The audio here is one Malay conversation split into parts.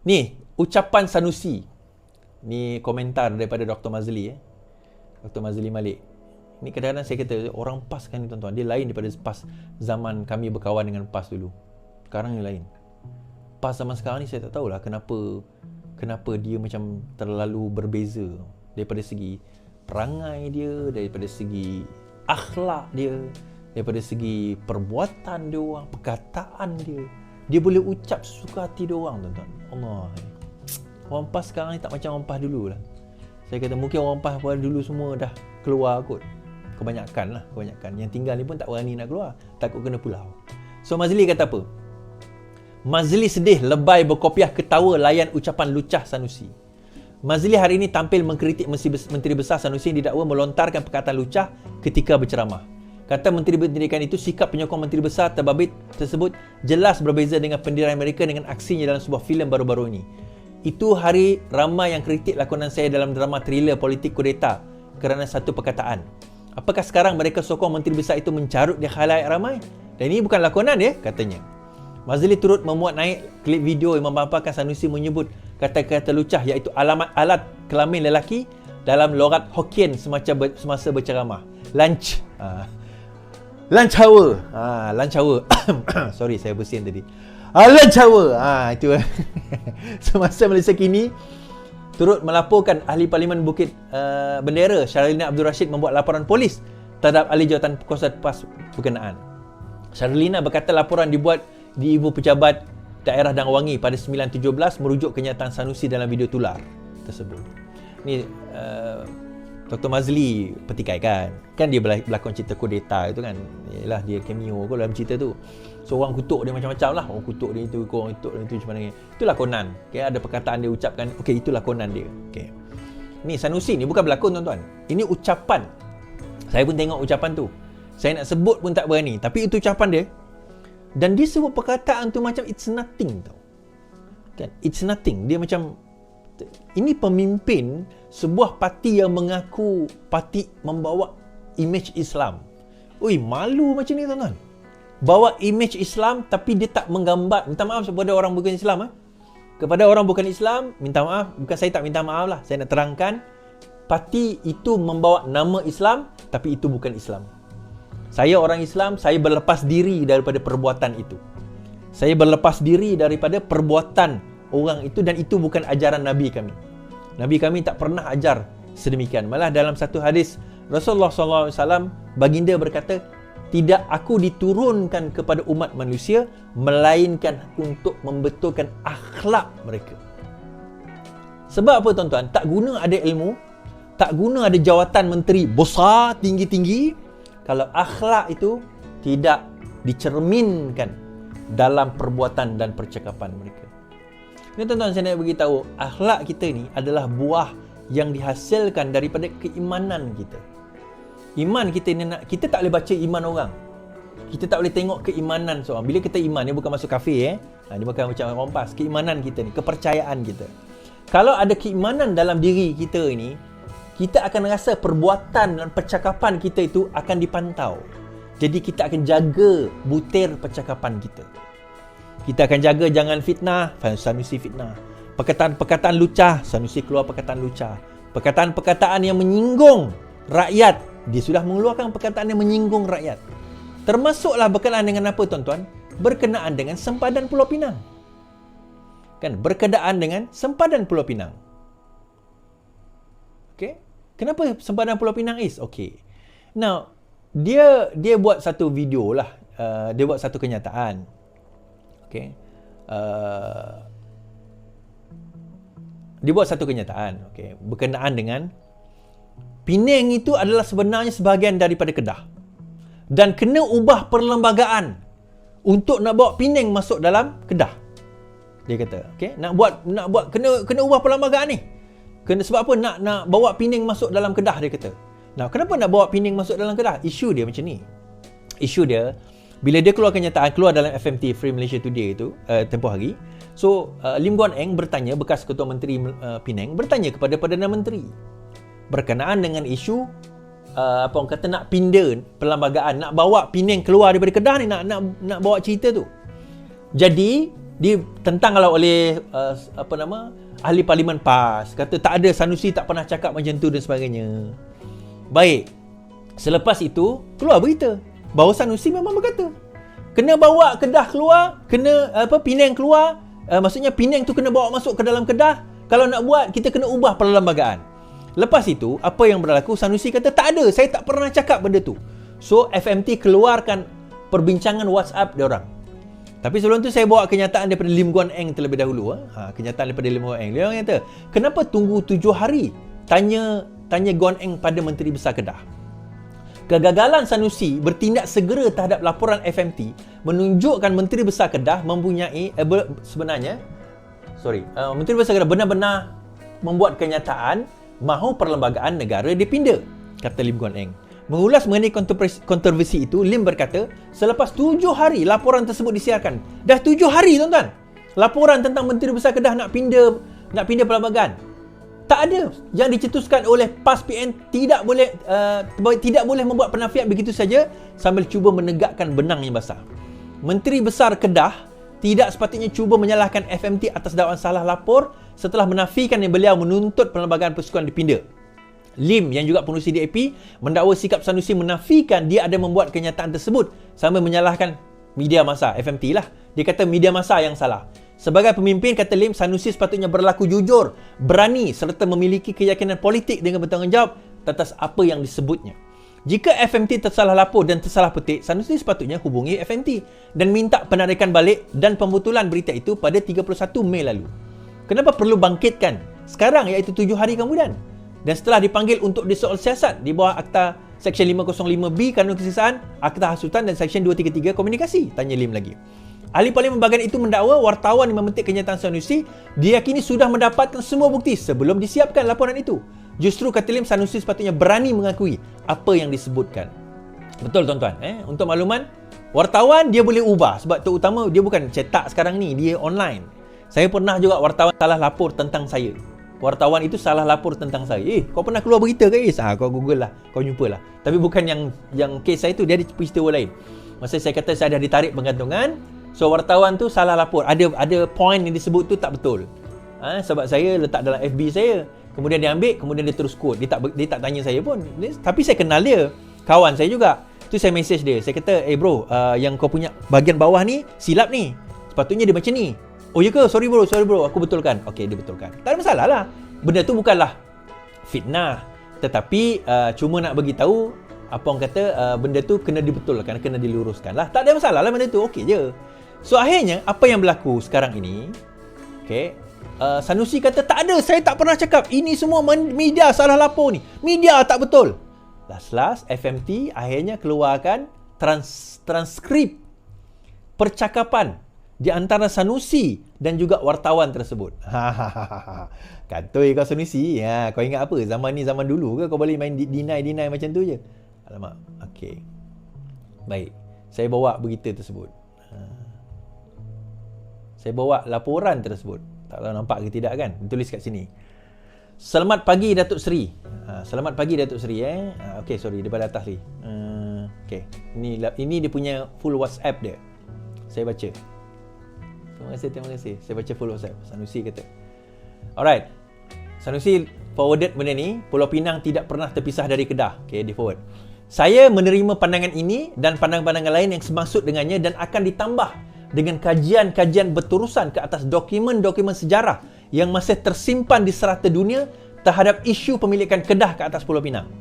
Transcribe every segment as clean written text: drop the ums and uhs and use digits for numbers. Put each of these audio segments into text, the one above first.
Ni, ucapan Sanusi. Ni komentar daripada Dr. Mazli. Dr. Mazli Malik. Ni kadang-kadang saya kata, orang PAS kan ni tuan-tuan. Dia lain daripada PAS zaman kami berkawan dengan PAS dulu. Sekarang ni lain. PAS zaman sekarang ni saya tak tahulah kenapa dia macam terlalu berbeza. Daripada segi perangai dia, daripada segi akhlak dia, daripada segi perbuatan dia orang, perkataan dia. Dia boleh ucap sesuka hati dia orang, tuan-tuan. Allah. Orang PAS sekarang ni tak macam orang PAS dulu lah. Saya kata mungkin orang PAS pada dulu semua dah keluar kot. Kebanyakan. Yang tinggal ni pun tak berani nak keluar. Takut kena pulau. So Mazli kata apa? Mazli sedih, lebay, berkopiah, ketawa, layan ucapan lucah Sanusi. Mazli hari ini tampil mengkritik Menteri Besar Sanusi yang didakwa melontarkan perkataan lucah ketika berceramah. Kata Menteri Pendidikan itu, sikap penyokong Menteri Besar terbabit tersebut jelas berbeza dengan pendirian mereka dengan aksinya dalam sebuah filem baru-baru ini. Itu hari ramai yang kritik lakonan saya dalam drama thriller politik kudeta kerana satu perkataan. Apakah sekarang mereka sokong Menteri Besar itu mencarut di khalayak ramai? Dan ini bukan lakonan dia, katanya. Mazli turut memuat naik klip video yang memaparkan Sanusi menyebut kata-kata lucah iaitu alat kelamin lelaki dalam logat Hokkien semasa berceramah. Lunch hour. Lunch hour. Sorry, saya bersin tadi. Lunch hour. Itu. Semasa Malaysia Kini turut melaporkan ahli Parlimen Bukit Bendera Syarlina Abdul Rashid membuat laporan polis terhadap ahli jawatan kuasa PAS berkenaan. Syarlina berkata laporan dibuat di Ibu Pejabat Daerah Dangwangi pada 9/17 merujuk kenyataan Sanusi dalam video tular tersebut. Ni Dr. Mazli petikaikan. Kan dia berlakon cerita kudeta itu kan. Yalah, dia cameo kot dalam cerita tu. So orang kutuk dia macam-macam lah. Orang kutuk dia itu, orang kutuk dia itu macam mana. Itu lakonan. Okay, ada perkataan dia ucapkan. Okey, itu lakonan dia. Okey. Ni Sanusi ni bukan berlakon, tuan-tuan. Ini ucapan. Saya pun tengok ucapan tu. Saya nak sebut pun tak berani. Tapi itu ucapan dia. Dan dia sebut perkataan tu macam it's nothing tau. Kan? It's nothing. Dia macam, ini pemimpin sebuah parti yang mengaku parti membawa imej Islam. Ui, malu macam ni, tuan-tuan. Bawa imej Islam tapi dia tak menggambar. Minta maaf kepada orang bukan Islam. Kepada orang bukan Islam, minta maaf. Bukan saya tak minta maaf lah. Saya nak terangkan, parti itu membawa nama Islam tapi itu bukan Islam. Saya orang Islam, saya berlepas diri daripada perbuatan itu. Saya berlepas diri daripada perbuatan orang itu dan itu bukan ajaran Nabi kami. Nabi kami tak pernah ajar sedemikian. Malah dalam satu hadis Rasulullah SAW, baginda berkata, tidak aku diturunkan kepada umat manusia melainkan untuk membetulkan akhlak mereka. Sebab apa, tuan-tuan? Tak guna ada ilmu, tak guna ada jawatan menteri besar tinggi-tinggi kalau akhlak itu tidak dicerminkan dalam perbuatan dan percakapan mereka. Ini, tuan-tuan, saya nak beritahu, akhlak kita ni adalah buah yang dihasilkan daripada keimanan kita. Iman kita ni, kita tak boleh baca iman orang. Kita tak boleh tengok keimanan seorang. Bila kita iman, dia bukan masuk kafe dia bukan macam orang PAS. Keimanan kita ni, kepercayaan kita. Kalau ada keimanan dalam diri kita ini, kita akan rasa perbuatan dan percakapan kita itu akan dipantau. Jadi kita akan jaga butir percakapan kita. Kita akan jaga jangan fitnah, Sanusi fitnah. Perkataan-perkataan lucah, Sanusi keluar perkataan lucah. Perkataan-perkataan yang menyinggung rakyat, dia sudah mengeluarkan perkataan yang menyinggung rakyat. Termasuklah berkenaan dengan apa, tuan-tuan? Berkenaan dengan sempadan Pulau Pinang. Kan, berkenaan dengan sempadan Pulau Pinang. Okey? Kenapa sempadan Pulau Pinang is? Okey. Now, dia buat satu video lah. Dia buat satu kenyataan. Okey. Dia buat satu kenyataan, okey, berkenaan dengan Penang itu adalah sebenarnya sebahagian daripada Kedah. Dan kena ubah perlembagaan untuk nak bawa Penang masuk dalam Kedah. Dia kata, okey, nak buat kena ubah perlembagaan ni. Sebab apa nak bawa Penang masuk dalam Kedah, dia kata. Nah, kenapa nak bawa Penang masuk dalam Kedah? Isu dia macam ni. Isu dia, bila dia keluar kenyataan, keluar dalam FMT, Free Malaysia Today itu, tempoh hari. So, Lim Guan Eng bertanya, bekas Ketua Menteri Penang, bertanya kepada Perdana Menteri berkenaan dengan isu apa orang kata nak pindah perlembagaan, nak bawa Penang keluar daripada Kedah ni, nak bawa cerita tu. Jadi ditentang lah oleh ahli parlimen PAS, kata tak ada, Sanusi tak pernah cakap macam tu dan sebagainya. Baik, selepas itu keluar berita bahawa Sanusi memang berkata kena bawa Kedah keluar, kena Penang keluar, maksudnya Penang tu kena bawa masuk ke dalam Kedah. Kalau nak buat, kita kena ubah perlembagaan. Lepas itu, apa yang berlaku? Sanusi kata tak ada, saya tak pernah cakap benda tu. So FMT keluarkan perbincangan WhatsApp dia orang. Tapi sebelum tu saya bawa kenyataan daripada Lim Guan Eng terlebih dahulu. Kenyataan daripada Lim Guan Eng. Dia orang kata, kenapa tunggu 7 hari? Tanya Guan Eng pada Menteri Besar Kedah. Kegagalan Sanusi bertindak segera terhadap laporan FMT menunjukkan Menteri Besar Kedah mempunyai Menteri Besar Kedah benar-benar membuat kenyataan mahu perlembagaan negara dipinda, kata Lim Guan Eng. Mengulas mengenai kontroversi itu, Lim berkata, selepas 7 hari laporan tersebut disiarkan. Dah 7 hari, tuan-tuan. Laporan tentang Menteri Besar Kedah nak pindah perlembagaan. Tak ada. Yang dicetuskan oleh PAS PN tidak boleh membuat penafian begitu saja sambil cuba menegakkan benang yang basah. Menteri Besar Kedah tidak sepatutnya cuba menyalahkan FMT atas dakwaan salah lapor setelah menafikan yang beliau menuntut perlembagaan persekutuan dipinda. Lim yang juga pengurusi DAP mendakwa sikap Sanusi menafikan dia ada membuat kenyataan tersebut sambil menyalahkan media massa, FMT lah. Dia kata media massa yang salah. Sebagai pemimpin, kata Lim, Sanusi sepatutnya berlaku jujur, berani serta memiliki keyakinan politik dengan bertanggungjawab atas apa yang disebutnya. Jika FMT tersalah lapor dan tersalah petik, Sanusi sepatutnya hubungi FMT dan minta penarikan balik dan pembetulan berita itu pada 31 Mei lalu. Kenapa perlu bangkitkan sekarang, iaitu 7 hari kemudian? Dan setelah dipanggil untuk disoal siasat di bawah Akta Seksyen 505B Kanun Kesiasaan, Akta Hasutan dan Seksyen 233 Komunikasi, tanya Lim lagi. Ahli parlimen bahagian itu mendakwa wartawan yang memetik kenyataan Sanusi diyakini sudah mendapatkan semua bukti sebelum disiapkan laporan itu. Justru, kata Lim, Sanusi sepatutnya berani mengakui apa yang disebutkan. Betul, tuan-tuan. Untuk makluman, wartawan dia boleh ubah sebab terutama dia bukan cetak sekarang ni, dia online. Saya pernah juga wartawan salah lapor tentang saya. Wartawan itu salah lapor tentang saya. Kau pernah keluar berita ke Is? Kau google lah, kau jumpa lah. Tapi bukan yang kes saya tu, dia ada peristiwa lain. Masa saya kata saya dah ditarik penggantungan, so wartawan tu salah lapor. Ada point yang disebut tu tak betul. Sebab saya letak dalam FB saya. Kemudian dia ambil, kemudian dia terus quote. Dia tak tanya saya pun. Tapi saya kenal dia. Kawan saya juga. Tu saya message dia. Saya kata, bro, yang kau punya bahagian bawah ni silap ni. Sepatutnya dia macam ni. Oh ya ke? Sorry bro, aku betulkan. Okey, dia betulkan. Tak ada masalah lah. Benda tu bukanlah fitnah, tetapi cuma nak bagi tahu apa orang kata, benda tu kena dibetulkan, kena diluruskan lah. Tak ada masalah lah benda tu, okey je. So akhirnya apa yang berlaku sekarang ini, okey, Sanusi kata tak ada, saya tak pernah cakap. Ini semua media salah lapor ni. Media tak betul. Last FMT akhirnya keluarkan transkrip percakapan di antara Sanusi dan juga wartawan tersebut. Katoi kau Sanusi. Kau ingat apa? Zaman ni zaman dulu ke kau boleh main deny macam tu je? Alamak. Okey. Baik. Saya bawa berita tersebut. Saya bawa laporan tersebut. Tak tahu nampak ke tidak kan? Tulis kat sini. Selamat pagi Datuk Seri. Selamat pagi Datuk Seri Okey, sorry daripada atas ni. Okey. Ini dia punya full WhatsApp dia. Saya baca. Terima kasih. Saya baca full WhatsApp. Sanusi kata. Alright. Sanusi forwarded benda ni. Pulau Pinang tidak pernah terpisah dari Kedah. Okay, dia forward. Saya menerima pandangan ini dan pandangan-pandangan lain yang semaksud dengannya dan akan ditambah dengan kajian-kajian berterusan ke atas dokumen-dokumen sejarah yang masih tersimpan di serata dunia terhadap isu pemilikan Kedah ke atas Pulau Pinang.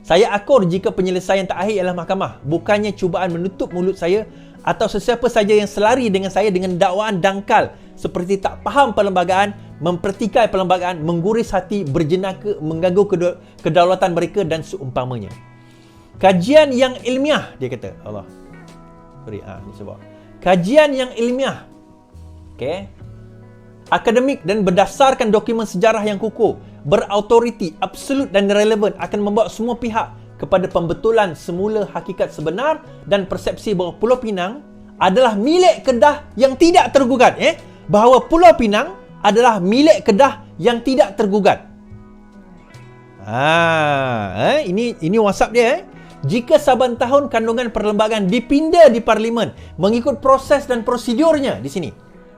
Saya akur jika penyelesaian terakhir ialah mahkamah, bukannya cubaan menutup mulut saya atau sesiapa saja yang selari dengan saya dengan dakwaan dangkal seperti tak faham perlembagaan, mempertikai perlembagaan, mengguris hati, berjenaka, mengganggu kedaulatan mereka dan seumpamanya. Kajian yang ilmiah, dia kata. Allah. Sorry, ni sebab. Kajian yang ilmiah. Okey. Akademik dan berdasarkan dokumen sejarah yang kukuh, berautoriti, absolut dan relevan akan membawa semua pihak kepada pembetulan semula hakikat sebenar dan persepsi bahawa Pulau Pinang adalah milik Kedah yang tidak tergugat. Bahawa Pulau Pinang adalah milik Kedah yang tidak tergugat. Ini WhatsApp dia. Jika saban tahun kandungan perlembagaan dipinda di Parlimen mengikut proses dan prosedurnya di sini.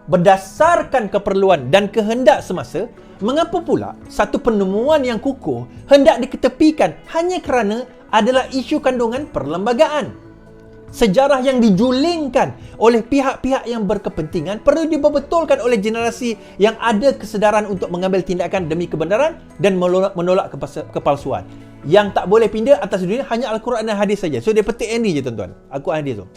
berdasarkan keperluan dan kehendak semasa, mengapa pula satu penemuan yang kukuh hendak diketepikan hanya kerana adalah isu kandungan perlembagaan? Sejarah yang dijulingkan oleh pihak-pihak yang berkepentingan perlu dibetulkan oleh generasi yang ada kesedaran untuk mengambil tindakan demi kebenaran dan menolak kepalsuan. Yang tak boleh pindah atas dunia hanya Al-Quran dan hadis saja. So dia petik ini je tuan-tuan, Al-Quran hadis tu.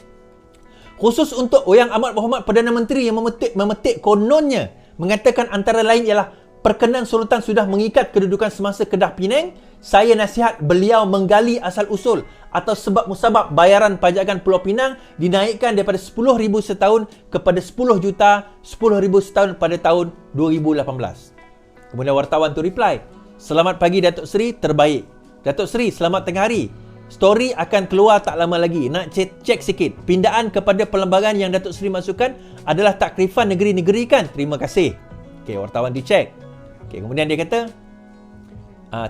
Khusus untuk Yang Amat Berhormat Perdana Menteri yang memetik kononnya mengatakan antara lain ialah perkenan Sultan sudah mengikat kedudukan semasa Kedah Penang, saya nasihat beliau menggali asal-usul atau sebab musabab bayaran pajakan Pulau Pinang dinaikkan daripada 10,000 setahun kepada 10 juta 10,000 setahun pada tahun 2018. Kemudian wartawan tu reply, "Selamat pagi Datuk Seri, terbaik. Datuk Seri, selamat tengah hari. Story akan keluar tak lama lagi. Nak cek sikit. Pindaan kepada perlembagaan yang Datuk Seri masukkan adalah takrifan negeri-negeri kan? Terima kasih." Okey, wartawan dicek. Okey, kemudian dia kata,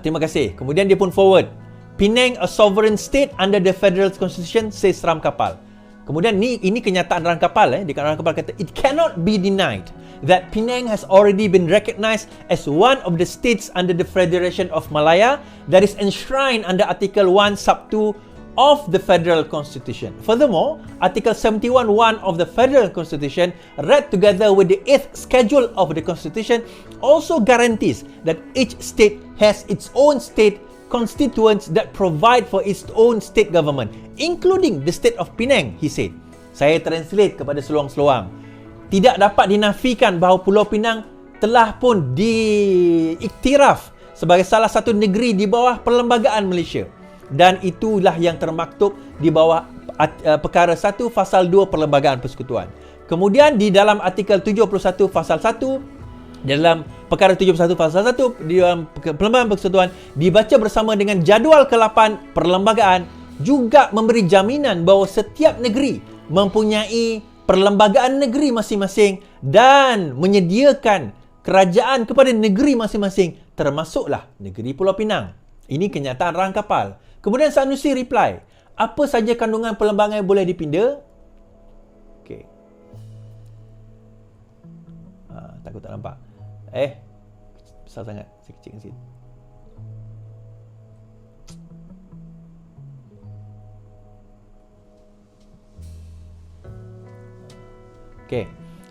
terima kasih. Kemudian dia pun forward. Penang a sovereign state under the federal constitution, says Ram Kapal. Kemudian ini kenyataan Ram Kapal. Ram Kapal kata, it cannot be denied that Penang has already been recognized as one of the states under the Federation of Malaya that is enshrined under Article 1 Sub 2 of the Federal Constitution. Furthermore, Article 71(1) of the Federal Constitution, read together with the 8th Schedule of the Constitution, also guarantees that each state has its own state constituents that provide for its own state government, including the state of Penang, he said. Saya translate kepada seluang-seluang. Tidak dapat dinafikan bahawa Pulau Pinang telah pun diiktiraf sebagai salah satu negeri di bawah perlembagaan Malaysia. Dan itulah yang termaktub di bawah perkara 1 Fasal 2 Perlembagaan Persekutuan. Kemudian di dalam artikel 71 Fasal 1, dalam perkara 71 Fasal 1 di dalam Perlembagaan Persekutuan dibaca bersama dengan jadual ke-8 perlembagaan juga memberi jaminan bahawa setiap negeri mempunyai perlembagaan negeri masing-masing dan menyediakan kerajaan kepada negeri masing-masing, termasuklah negeri Pulau Pinang. Ini kenyataan Ram Kapal. Kemudian Sanusi reply, apa saja kandungan perlembagaan yang boleh dipinda? Okey. Takut tak nampak. Besar sangat. Saya kecilkan sikit. Okey.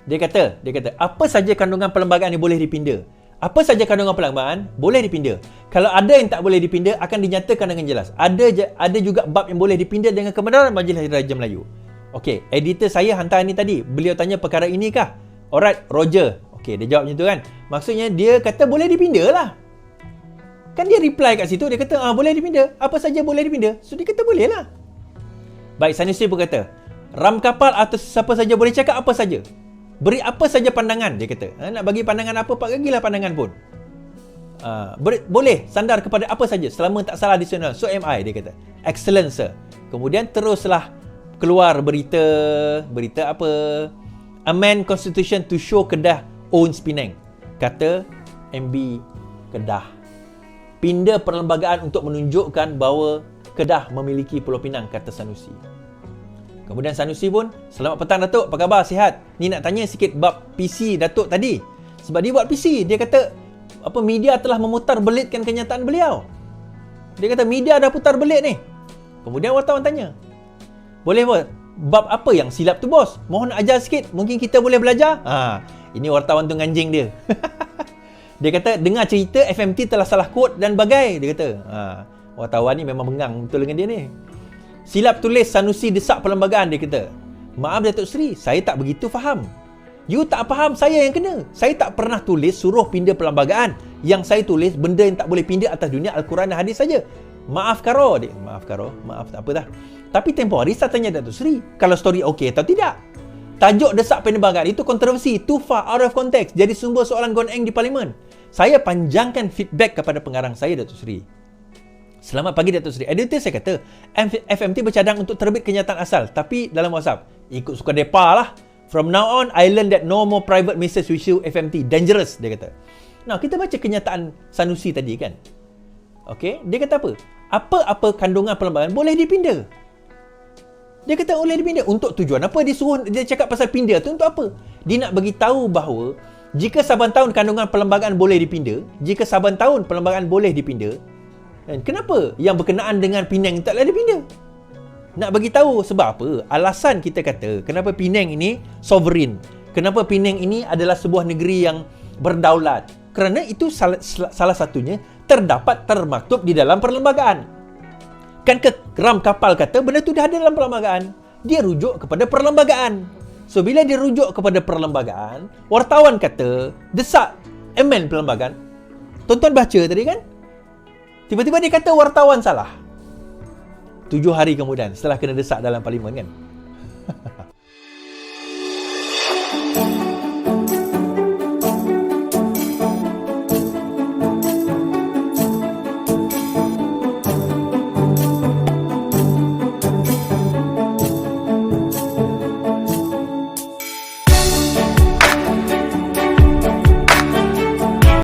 Dia kata, apa saja kandungan perlembagaan yang boleh dipinda? Apa saja kandungan perlembagaan boleh dipinda. Kalau ada yang tak boleh dipinda akan dinyatakan dengan jelas. Ada juga bab yang boleh dipinda dengan kebenaran Majlis Raja Melayu. Okey, editor saya hantar ni tadi. Beliau tanya perkara ini kah? Alright, Roger. Okey, dia jawab macam tu kan. Maksudnya dia kata boleh dipinda lah. Kan dia reply kat situ, dia kata boleh dipinda. Apa saja boleh dipinda. So dia kata boleh lah. Baik, Sanusi pun kata, Ram Kapal atau siapa saja boleh cakap apa saja. Beri apa saja pandangan, dia kata. Nak bagi pandangan apa, Pak, bagilah pandangan pun. Boleh sandar kepada apa saja selama tak salah adisional. So am I, dia kata. Excellent, sir. Kemudian teruslah keluar berita apa? Amend Constitution to show Kedah owns Penang. Kata MB Kedah. Pindah perlembagaan untuk menunjukkan bahawa Kedah memiliki Pulau Pinang, kata Sanusi. Kemudian Sanusi pun, selamat petang Datuk, apa khabar, sihat? Ni nak tanya sikit bab PC Datuk tadi. Sebab dia buat PC, dia kata media telah memutar belitkan kenyataan beliau. Dia kata media dah putar belit ni. Kemudian wartawan tanya, boleh buat bab apa yang silap tu bos? Mohon ajar sikit, mungkin kita boleh belajar. Ini wartawan tu nganjing dia. Dia kata dengar cerita FMT telah salah quote dan bagai, dia kata. Wartawan ni memang bengang betul dengan dia ni. Silap tulis Sanusi desak perlembagaan, dia kata. Maaf Datuk Seri, saya tak begitu faham. You tak faham, saya yang kena. Saya tak pernah tulis suruh pindah perlembagaan. Yang saya tulis benda yang tak boleh pindah atas dunia Al-Quran dan hadis saja. Maaf tak apa dah. Tapi tempoh hari saya tanya Datuk Seri, kalau story okey atau tidak. Tajuk desak perlembagaan itu kontroversi, too far out of context, jadi sumber soalan goneng di parlimen. Saya panjangkan feedback kepada pengarang saya, Datuk Seri. Selamat pagi Datuk Seri. Editor saya kata, FMT bercadang untuk terbit kenyataan asal, tapi dalam WhatsApp, ikut suka depa lah. From now on, I learn that no more private message issue FMT. Dangerous, dia kata. Nah, kita baca kenyataan Sanusi tadi kan. Okey, dia kata apa? Apa-apa kandungan perlembagaan boleh dipinda. Dia kata boleh dipinda. Untuk tujuan apa dia cakap pasal pinda tu untuk apa? Dia nak bagi tahu bahawa jika saban tahun kandungan perlembagaan boleh dipinda, jika saban tahun perlembagaan boleh dipinda, kenapa yang berkenaan dengan Penang taklah dipinda? Nak bagi tahu sebab apa? Alasan kita kata kenapa Penang ini sovereign. Kenapa Penang ini adalah sebuah negeri yang berdaulat. Kerana itu salah satunya terdapat termaktub di dalam perlembagaan. Kan ram kapal kata benda tu dah ada dalam perlembagaan. Dia rujuk kepada perlembagaan. So, bila dia rujuk kepada perlembagaan, wartawan kata, desak amend perlembagaan. Tuan-tuan baca tadi kan? Tiba-tiba dia kata wartawan salah. 7 hari kemudian setelah kena desak dalam parlimen kan.